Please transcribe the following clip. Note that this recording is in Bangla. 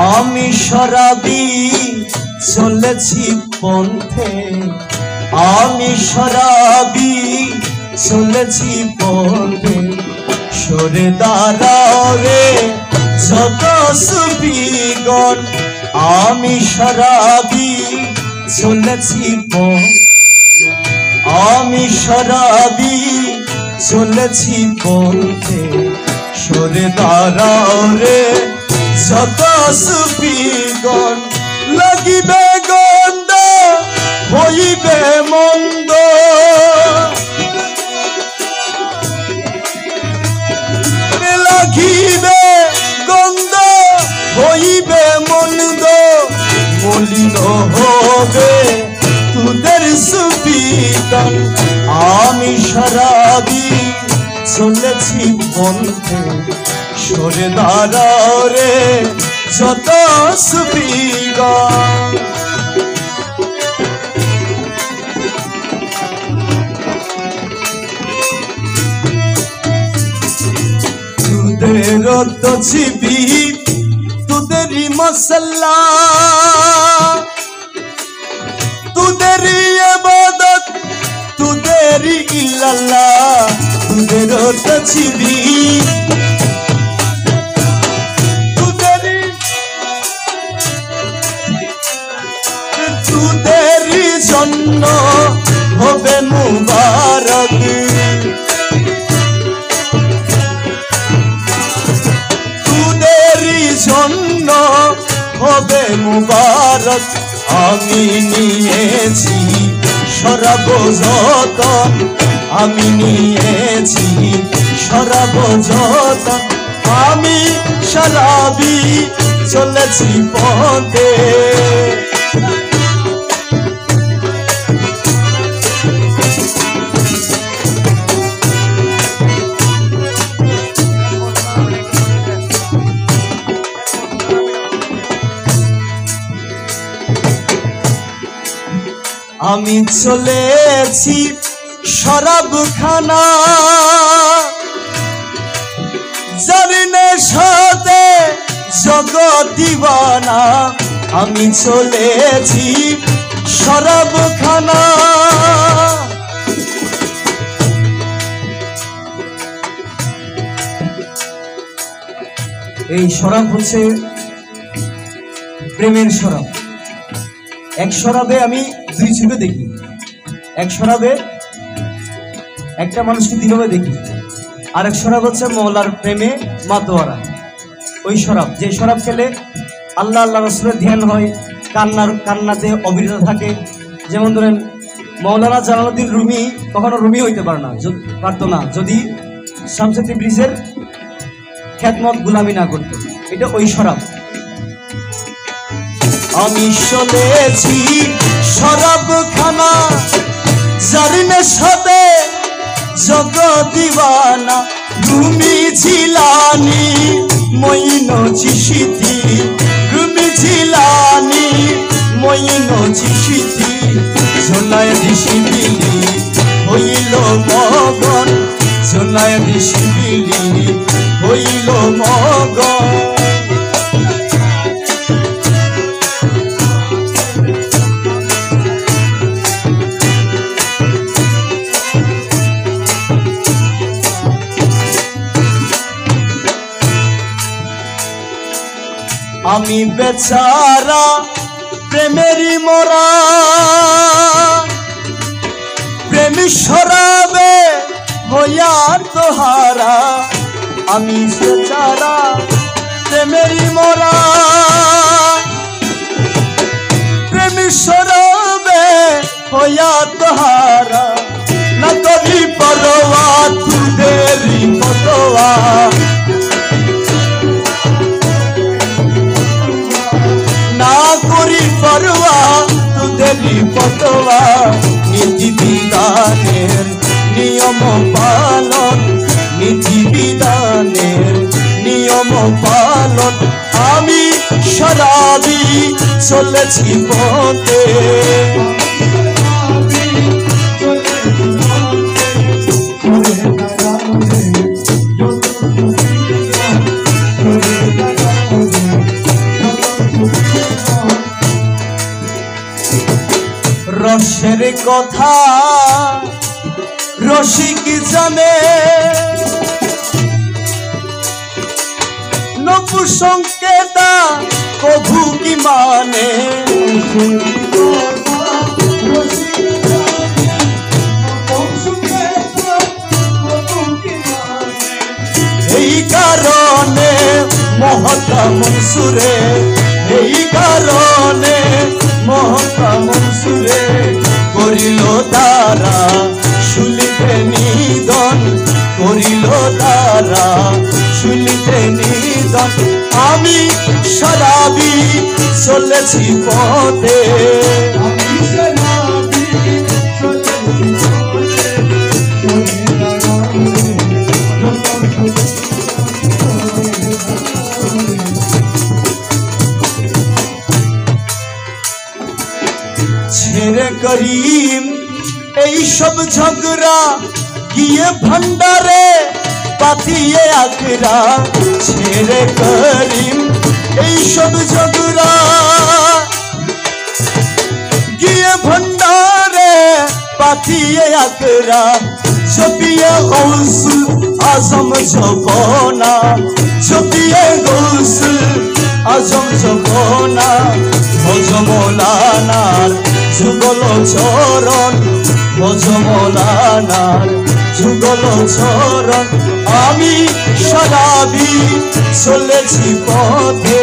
আমি শরাবি চলেছি পন্থে, আমি শরাবি চলেছি পন্থে। সরে দাঁড়াও রে যত সুফিগণ, আমি শরাবি চলেছি পন্থে, আমি শরাবি চলেছি পন্থে। সরে দাঁড়াও রে যত সুফিগণ, লাগিবে গন্ধ হইবে মন্দ, লাগিবে গন্ধ হইবে মন্দ। মলিন হবে তোদের সুফিগণ, আমি শরাবি চলেছি পন্থে। সরে দাঁড়াও রে যত সুফিগণ। তোদের তো ছিবি তোদেরই মশলা, তোদেরই ইবাদত তোদেরই ইল্লাল্লাহ। তোদের তো ছিবি তোদেরই জন্য হবে মুবারক, তোদেরই জন্য হবে মুবারক। আমি নিয়েছি শরাব যতন, আমি নিয়েছি শরাব যতন। আমি শরাবি চলেছি পথে, আমি চলেছি শরাবখানা। যার নেশাতে জগৎ দিওয়ানা, আমি চলেছি শরাবখানা। এই শরাব হচ্ছে প্রেমের শরাব। এক শরাবে আমি দুই চোখে দেখি, এক শরাবে একটা মানুষকে দিনভাবে দেখি, আর এক শরাব হচ্ছে মওলার প্রেমে মাতোয়ারা। ওই শরাব, যে শরাব খেলে আল্লাহ আল্লাহ রাসূলের ধ্যান হয়, কান্নাতে অবিরত থাকে। যেমন ধরেন মওলানা জালালউদ্দিন রুমি কখনো রুমি হইতে পারতো না যদি শামসে তিবরিজের খেদমত গুলামি না করতো। এটা ওই শরাব। আমি চলেছি শরাবখানা, যার নেশাতে জগৎ দিওয়ানা। রুমি জিলানি মঈন চিশতি, রুমি জিলানি মঈন চিশতি। ঝোলায় দিশিবিলি হইল মগন, ঝোলায় দিশিবিলি হইল মগন। আমি বেচারা প্রেমেরই মরা, প্রেমী শরাবে হইয়ার তোহারা। আমি বেচারা প্রেমেরই মরা, প্রেমী শরাবে হইয়া তোহারা। না করি পরোয়া তোদেরই ফতোয়া, না করি পরোয়া তোদেরই ফতোয়া। নীতি বিধানের নিয়ম পালন, নীতি বিধানের নিয়ম পালন। আমি শরাবি চলেছি পথে, কিসের কথা রসিক জানে, নপুংসকেতা কভু কি মানে। এই কারণে মহতা মনসুরে, এই কারণে মহতা মনসুরে করিল তারা শুলিতে নিদন, করিল তারা শুলিতে নিদন। আমি সারাবি চলেছি পথে, ছেড়ে করিম এই সব ঝগড়া, গিয়ে ভণ্ডারে পাতিয়ে আখড়া। ছেড়ে করিম এই সব ঝগড়া, গিয়ে ভণ্ডারে পাতিয়ে আখড়া। জপিয়ে গৌসুল আজম জপনা, জপিয়ে গৌসুল আজম জপনা। ভজ মৌলানার যুগল চরণ, ভজ মৌলানার যুগল চরণ। আমি সারাবি চলেছি পথে,